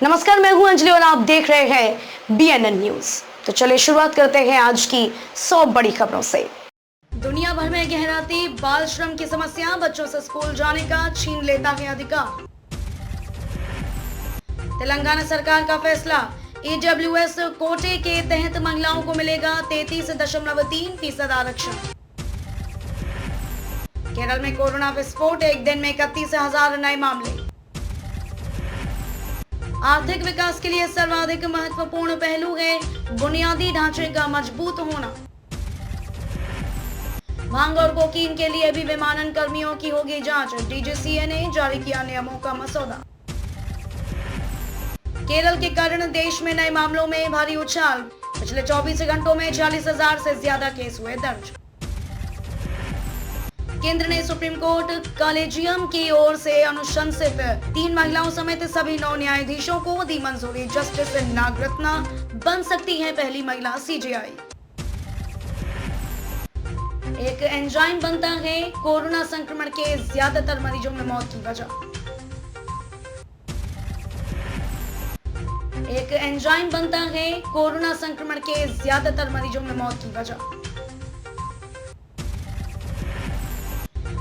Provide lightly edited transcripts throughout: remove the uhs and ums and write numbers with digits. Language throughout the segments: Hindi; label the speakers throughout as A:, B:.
A: नमस्कार, मैं हूं अंजलि और आप देख रहे हैं बीएनएन न्यूज। तो चलिए शुरुआत करते हैं आज की 100 बड़ी खबरों से। दुनिया भर में गहराती बाल श्रम की समस्या, बच्चों से स्कूल जाने का छीन लेता है अधिकार। तेलंगाना सरकार का फैसला, ईडब्ल्यूएस कोटे के तहत महिलाओं को मिलेगा 33.3% आरक्षण। केरल में कोरोना विस्फोट, एक दिन में 31,000 नए मामले। आर्थिक विकास के लिए सर्वाधिक महत्वपूर्ण पहलू है बुनियादी ढांचे का मजबूत होना। भांग और कोकीन के लिए भी विमानन कर्मियों की होगी जांच, डीजीसीए ने जारी किया नियमों का मसौदा। केरल के कारण देश में नए मामलों में भारी उछाल, पिछले 24 घंटों में 40,000 से ज्यादा केस हुए दर्ज। केंद्र ने सुप्रीम कोर्ट कॉलेजियम की ओर से अनुशंसित 3 महिलाओं समेत सभी 9 न्यायाधीशों को दी मंजूरी, जस्टिस नागरत्ना बन सकती हैं पहली महिला सीजेआई। एक एंजाइम बनता है कोरोना संक्रमण के ज्यादातर मरीजों में मौत की वजह। एक एंजाइम बनता है कोरोना संक्रमण के ज्यादातर मरीजों में मौत की वजह।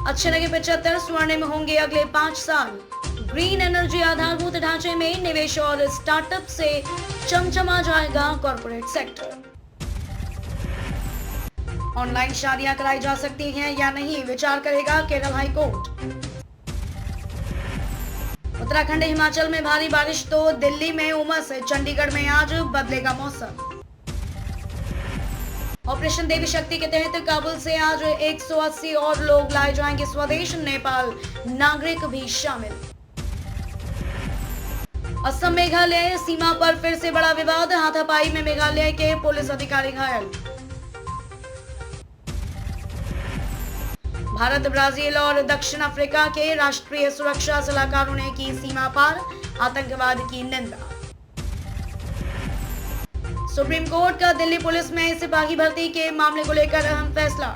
A: अच्छे लगे 75, स्वर्णिम होंगे अगले 5 साल। ग्रीन एनर्जी आधारभूत ढांचे में निवेश और स्टार्टअप से चमचमा जाएगा कॉर्पोरेट सेक्टर। ऑनलाइन शादियां कराई जा सकती हैं या नहीं, विचार करेगा केरल हाई कोर्ट। उत्तराखंड हिमाचल में भारी बारिश तो दिल्ली में उमस, चंडीगढ़ में आज बदलेगा मौसम। ऑपरेशन देवी शक्ति के तहत काबुल से आज 180 और लोग लाए जाएंगे स्वदेश, नेपाल नागरिक भी शामिल। असम मेघालय सीमा पर फिर से बड़ा विवाद, हाथापाई में मेघालय के पुलिस अधिकारी घायल। भारत, ब्राजील और दक्षिण अफ्रीका के राष्ट्रीय सुरक्षा सलाहकारों ने की सीमा पार आतंकवाद की निंदा। सुप्रीम कोर्ट का दिल्ली पुलिस में सिपाही भर्ती के मामले को लेकर अहम फैसला।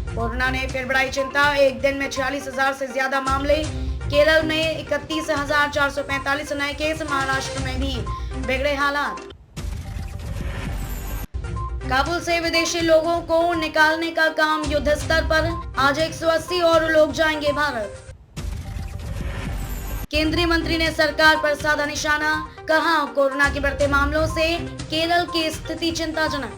A: कोरोना ने फिर बढ़ाई चिंता, एक दिन में 46,000 से ज्यादा मामले। केरल में 31,445 नए केस, महाराष्ट्र में भी बिगड़े हालात। काबुल से विदेशी लोगों को निकालने का काम युद्ध स्तर पर, आज 180 और लोग जाएंगे भारत। केंद्रीय मंत्री ने सरकार पर साधा निशाना, कहा कोरोना के बढ़ते मामलों से केरल की स्थिति चिंताजनक।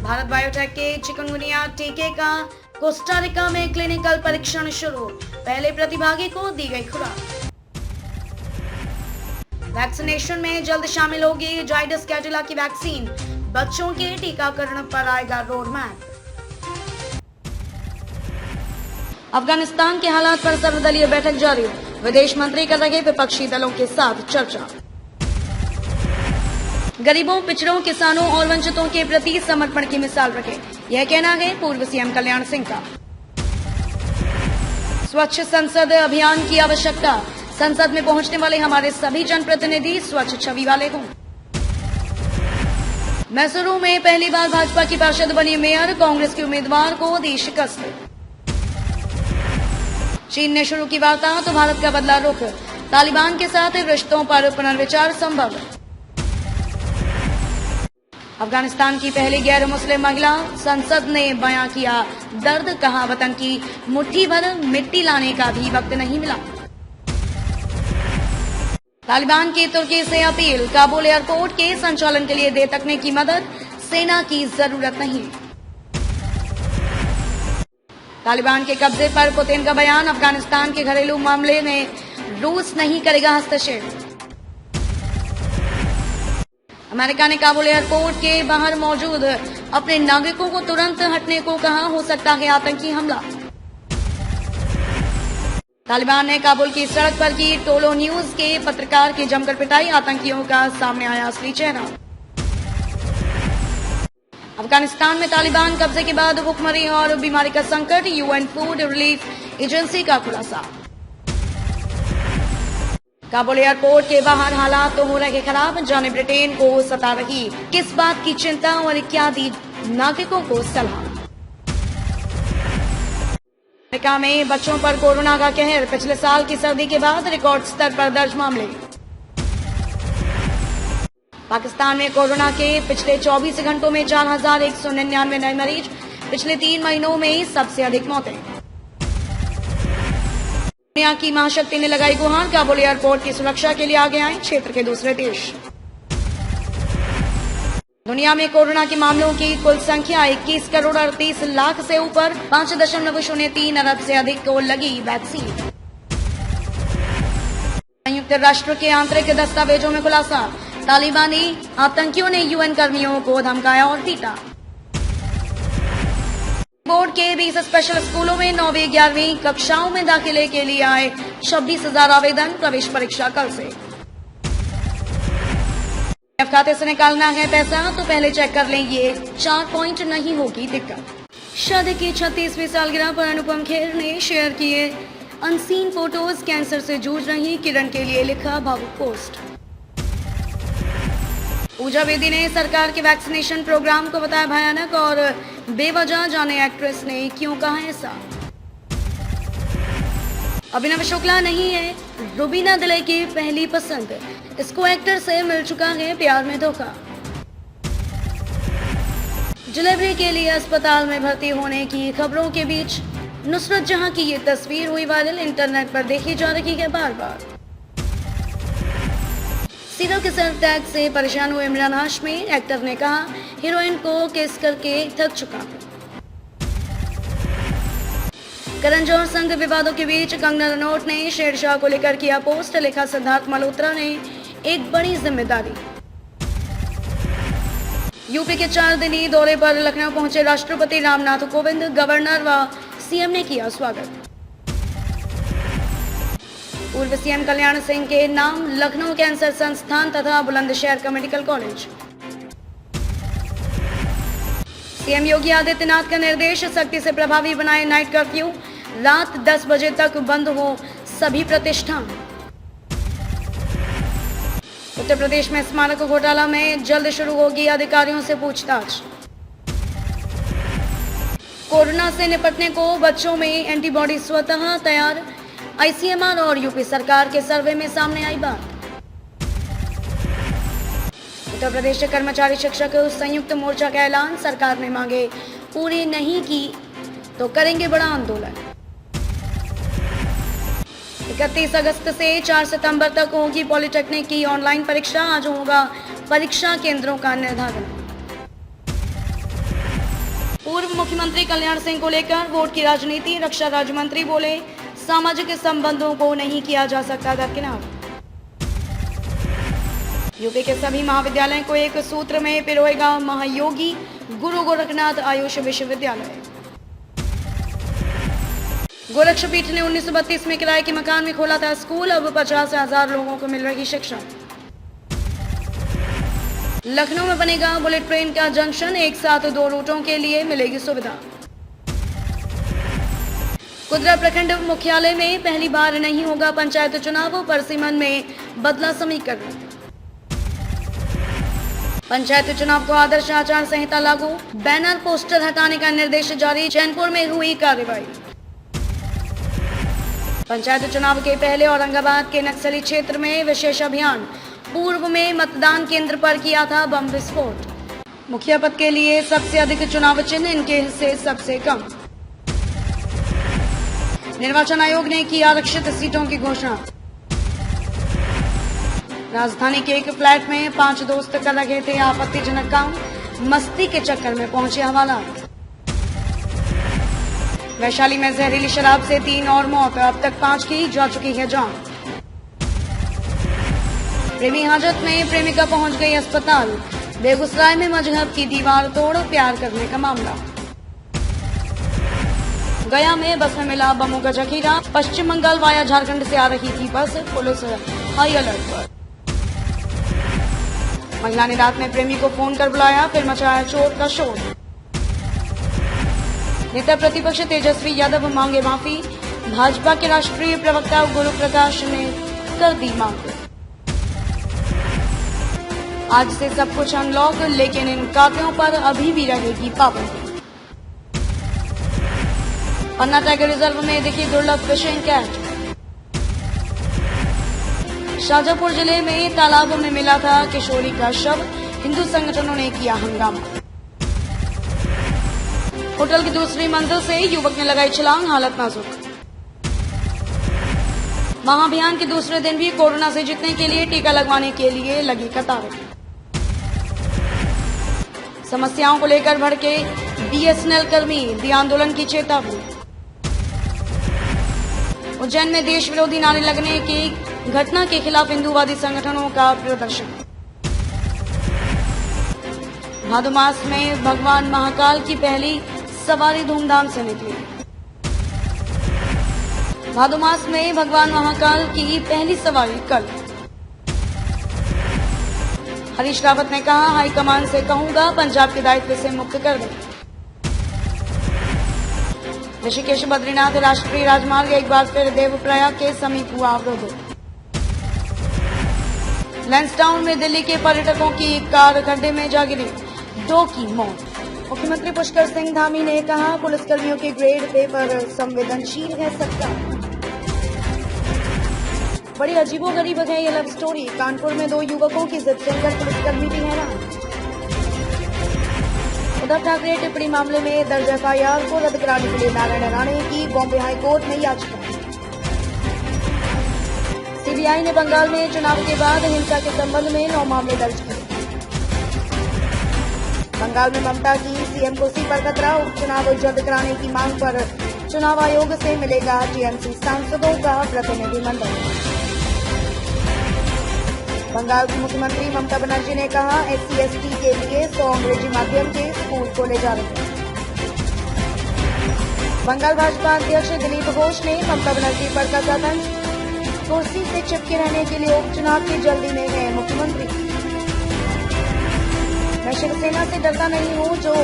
A: भारत बायोटेक के चिकनगुनिया टीके का कोस्टारिका में क्लिनिकल परीक्षण शुरू, पहले प्रतिभागी को दी गई खुराक। वैक्सीनेशन में जल्द शामिल होगी जाइडस कैडिला की वैक्सीन, बच्चों के टीकाकरण पर आएगा रोड मैप। अफगानिस्तान के हालात पर सर्वदलीय बैठक जारी, विदेश मंत्री कर रहे विपक्षी दलों के साथ चर्चा। गरीबों, पिछड़ों, किसानों और वंचितों के प्रति समर्पण की मिसाल रखे, यह कहना है पूर्व सीएम कल्याण सिंह का। स्वच्छ संसद अभियान की आवश्यकता, संसद में पहुंचने वाले हमारे सभी जनप्रतिनिधि स्वच्छ छवि वाले हों। मैसूरू में पहली बार भाजपा की पार्षद बनी मेयर, कांग्रेस के उम्मीदवार को दी शिकस्त। चीन ने शुरू की वार्ता तो भारत का बदला रुख, तालिबान के साथ रिश्तों पर पुनर्विचार संभव। अफगानिस्तान की पहली गैर मुस्लिम महिला, संसद ने बयां किया दर्द, कहा वतन की मुट्ठी भर मिट्टी लाने का भी वक्त नहीं मिला। तालिबान की तुर्की से अपील, काबुल एयरपोर्ट के संचालन के लिए दे तकनीकी मदद, सेना की जरूरत नहीं। तालिबान के कब्जे पर पुतिन का बयान, अफगानिस्तान के घरेलू मामले में रूस नहीं करेगा हस्तक्षेप। अमेरिका ने काबुल एयरपोर्ट के बाहर मौजूद अपने नागरिकों को तुरंत हटने को कहा, हो सकता है आतंकी हमला। तालिबान ने काबुल की सड़क पर की टोलो न्यूज के पत्रकार की जमकर पिटाई, आतंकियों का सामने आया असली चेहरा। अफगानिस्तान में तालिबान कब्जे के बाद भुखमरी और बीमारी का संकट, यूएन फूड रिलीफ एजेंसी का खुलासा। काबुल एयरपोर्ट के बाहर हालात तो हो रहे खराब, जाने ब्रिटेन को सता रही किस बात की चिंता और क्या दी नागरिकों को सलाह। अमेरिका में बच्चों पर कोरोना का कहर, पिछले साल की सर्दी के बाद रिकॉर्ड स्तर पर दर्ज मामले। पाकिस्तान में कोरोना के पिछले 24 घंटों में 4,199 नए मरीज, पिछले 3 महीनों में सबसे अधिक मौतें। दुनिया की महाशक्ति ने लगाई गुहार, काबुल एयरपोर्ट की सुरक्षा के लिए आगे आए क्षेत्र के दूसरे देश। दुनिया में कोरोना के मामलों की कुल संख्या 21 करोड़ 38 लाख से ऊपर, 5.03 अरब से अधिक को लगी वैक्सीन। संयुक्त राष्ट्र के आंतरिक दस्तावेजों में खुलासा, तालिबानी आतंकियों ने यूएन कर्मियों को धमकाया और पीटा। बोर्ड के 20 स्पेशल स्कूलों में 9वीं 11वीं कक्षाओं में दाखिले के लिए आए 26,000 आवेदन, प्रवेश परीक्षा कल से। खाते से निकालना है पैसा तो पहले चेक कर लें, ये 4 पॉइंट नहीं होगी दिक्कत। शादी की 36वीं सालगिरह पर अनुपम खेर ने शेयर किए अनसीन फोटोज, कैंसर से जूझ रही किरण के लिए लिखा भावुक पोस्ट। पूजा बेदी ने सरकार के वैक्सीनेशन प्रोग्राम को बताया भयानक और बेवजह, जाने एक्ट्रेस ने क्यों कहा ऐसा। अभिनव शुक्ला नहीं है रुबीना दिले की पहली पसंद, इसको एक्टर से मिल चुका है प्यार में धोखा। डिलीवरी के लिए अस्पताल में भर्ती होने की खबरों के बीच नुसरत जहां की ये तस्वीर हुई वायरल, इंटरनेट पर देखी जा रही है बार बार। सीरम के सर टैग से परेशान हुए इमरान हाशमी, एक्टर ने कहा हीरोइन को किस करके थक चुका। करण जौहर संघ विवादों के बीच कंगना रनौत ने शेरशाह को लेकर किया पोस्ट, लिखा सिद्धार्थ मल्होत्रा ने एक बड़ी जिम्मेदारी। यूपी के 4 दिनी दौरे पर लखनऊ पहुंचे राष्ट्रपति रामनाथ कोविंद, गवर्नर व सीएम ने किया स्वागत। पूर्व सीएम कल्याण सिंह के नाम लखनऊ कैंसर संस्थान तथा बुलंदशहर का medical college. CM Yogi Adityanath का निर्देश, सख्ती से प्रभावी बनाए नाइट कर्फ्यू, रात 10 बजे तक बंद हो सभी प्रतिष्ठान। उत्तर प्रदेश में स्मारक घोटाला में जल्द शुरू होगी अधिकारियों से पूछताछ। कोरोना से निपटने को बच्चों में एंटीबॉडी स्वतः तैयार, आईसीएमआर और यूपी सरकार के सर्वे में सामने आई बात। उत्तर प्रदेश के कर्मचारी शिक्षक संयुक्त मोर्चा का ऐलान, सरकार ने मांगे पूरी नहीं की तो करेंगे बड़ा आंदोलन। 31 अगस्त से 4 सितंबर तक होगी पॉलिटेक्निक की ऑनलाइन परीक्षा, आज होगा परीक्षा केंद्रों का निर्धारण। पूर्व मुख्यमंत्री कल्याण सिंह को लेकर वोट की राजनीति, रक्षा राज्य मंत्री बोले सामाजिक संबंधों को नहीं किया जा सकता दरकिनार। यूपी के सभी महाविद्यालयों को एक सूत्र में पिरोएगा महायोगी गुरु गोरखनाथ आयुष विश्वविद्यालय। गोरक्षपीठ ने 1932 में किराए के मकान में खोला था स्कूल, अब 50,000 लोगों को मिल रही शिक्षा। लखनऊ में बनेगा बुलेट ट्रेन का जंक्शन, एक साथ 2 रूटों के लिए मिलेगी सुविधा। कुदरा प्रखंड मुख्यालय में पहली बार नहीं होगा पंचायत चुनाव, परसिमन में बदला समीकरण। पंचायत चुनाव को आदर्श आचार संहिता लागू, बैनर पोस्टर हटाने का निर्देश जारी, चैनपुर में हुई कार्रवाई। पंचायत चुनाव के पहले औरंगाबाद के नक्सली क्षेत्र में विशेष अभियान, पूर्व में मतदान केंद्र पर किया था बम विस्फोट। मुखिया पद के लिए सबसे अधिक चुनाव चिन्ह, इनके हिस्से सबसे कम। निर्वाचन आयोग ने की आरक्षित सीटों की घोषणा। राजधानी के एक फ्लैट में 5 दोस्त कर रहे थे आपत्तिजनक काम, मस्ती के चक्कर में पहुंचे हवालात। वैशाली में जहरीली शराब से 3 और मौत, अब तक 5 की जा चुकी है जान। प्रेमी हाजत में प्रेमिका पहुंच गई अस्पताल, बेगूसराय में मजहब की दीवार तोड़ प्यार करने का मामला। गया में बस में मिला बमों का जखीरा, पश्चिम बंगाल वाया झारखंड से आ रही थी बस, पुलिस हाई अलर्ट पर। महिला ने रात में प्रेमी को फोन कर बुलाया, फिर मचाया चोर का शोर। नेता प्रतिपक्ष तेजस्वी यादव मांगे माफी, भाजपा के राष्ट्रीय प्रवक्ता गुरु प्रकाश ने कर दी मांग। आज से सब कुछ अनलॉक, लेकिन इन कार्यों पर अभी भी रहेगी पाबंदी। पन्ना टाइगर रिजर्व में दिखी दुर्लभ फिशिंग कैट। शाजापुर जिले में तालाब में मिला था किशोरी का शव, हिंदू संगठनों ने किया हंगामा। होटल की दूसरी मंजिल से युवक ने लगाई छलांग, हालत नाजुक। महाअभियान के दूसरे दिन भी कोरोना से जीतने के लिए टीका लगवाने के लिए लगी कतार। समस्याओं को लेकर भड़के बीएसएनएल कर्मी, दी आंदोलन की चेतावनी। उज्जैन में देश विरोधी नारे लगने की घटना के खिलाफ हिंदूवादी संगठनों का प्रदर्शन। भादो मास में भगवान महाकाल की पहली सवारी धूमधाम से निकली। भादो मास में भगवान महाकाल की पहली सवारी कल। हरीश रावत ने कहा, हाईकमान से कहूंगा पंजाब के दायित्व से मुक्त कर दें। ऋषिकेश बद्रीनाथ राष्ट्रीय राजमार्ग एक बार फिर देवप्रयाग के समीप हुआ अवरोध। लैंसडाउन में दिल्ली के पर्यटकों की कार खड्डे में जा गिरी, 2 की मौत। मुख्यमंत्री पुष्कर सिंह धामी ने कहा, पुलिसकर्मियों के ग्रेड पे पर संवेदनशील है सरकार। बड़ी अजीबोगरीब है ये लव स्टोरी। कानपुर में 2 युवकों की जिद सुनकर पुलिसकर्मी भी हैरान। उद्धव ठाकरे टिप्पणी मामले में दर्ज एफआईआर को रद्द कराने के लिए नारायण राणे की बॉम्बे हाईकोर्ट में याचिका। सीबीआई ने बंगाल में चुनाव के बाद हिंसा के संबंध में 9 मामले दर्ज किए। बंगाल में ममता की सीएम कुर्सी पर खतरा, उपचुनाव जल्द कराने की मांग पर चुनाव आयोग से मिलेगा टीएमसी सांसदों का प्रतिनिधिमंडल। बंगाल की मुख्यमंत्री ममता बनर्जी ने कहा, SC/ST के लिए 100 अंग्रेजी माध्यम के स्कूल खोले जा रहे हैं। बंगाल भाजपा अध्यक्ष दिलीप घोष ने ममता बनर्जी पर कसा तंज, कुर्सी से चिपके रहने के लिए उपचुनाव की जल्दी में है मुख्यमंत्री। मैं शिवसेना से डरता नहीं हूं, जो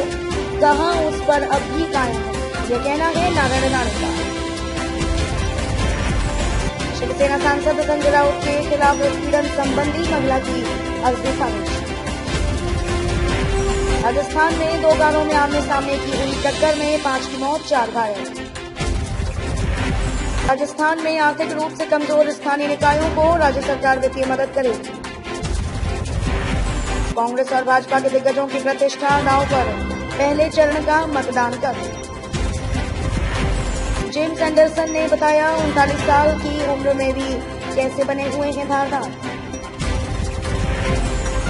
A: कहा उस पर अब भी कायम है, ये कहना है नारायण राणे का। शिवसेना सांसद संजय राउत के खिलाफ उत्पीड़न संबंधी महिला की अर्जी खारिज। राजस्थान में 2 कारों में आमने सामने की हुई टक्कर में 5 की मौत, 4 घायल। राजस्थान में आर्थिक रूप से कमजोर स्थानीय निकायों को राज्य सरकार वित्तीय मदद करेगी। कांग्रेस और भाजपा के दिग्गजों की प्रतिष्ठा दांव पर, पहले चरण का मतदान कल। जेम्स एंडरसन ने बताया, 39 साल की उम्र में भी कैसे बने हुए हैं धारदार।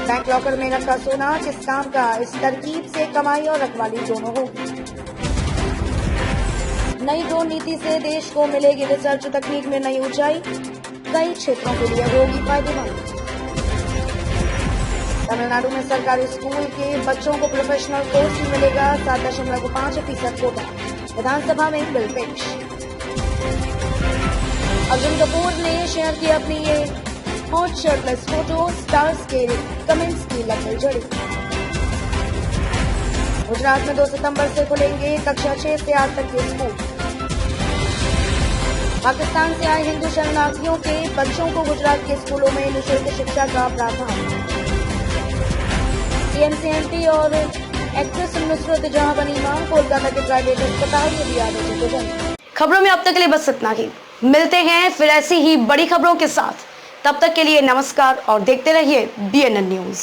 A: बैंक लॉकर में रखा सोना किस काम का, इस तरकीब से कमाई और रखवाली दोनों होगी। नई ड्रोन नीति से देश को मिलेगी रिसर्च तकनीक में नई ऊंचाई, कई क्षेत्रों के लिए होगी फायदेमंद। तमिलनाडु में सरकारी स्कूल के बच्चों को प्रोफेशनल कोर्स में मिलेगा 7.5% कोटा। विधानसभा में बिल पेश। अर्जुन कपूर ने शेयर की अपनी ये हॉट शर्टलेस फोटो, स्टार्स के कमेंट्स की लग गई जड़ी। गुजरात में 2 सितंबर से खुलेंगे कक्षा 6 से 8 तक के स्कूल। पाकिस्तान से आए हिंदू शरणार्थियों के बच्चों को गुजरात के स्कूलों में निःशुल्क शिक्षा का प्रावधान। टीएमसी और एक्ट्रेस नुसरत जहां बनी मां, कोलकाता के प्राइवेट अस्पताल में दिया आयोजन। खबरों में अब तक के लिए बस इतना ही। मिलते हैं फिर ऐसी ही बड़ी खबरों के साथ। तब तक के लिए नमस्कार और देखते रहिए BNN न्यूज।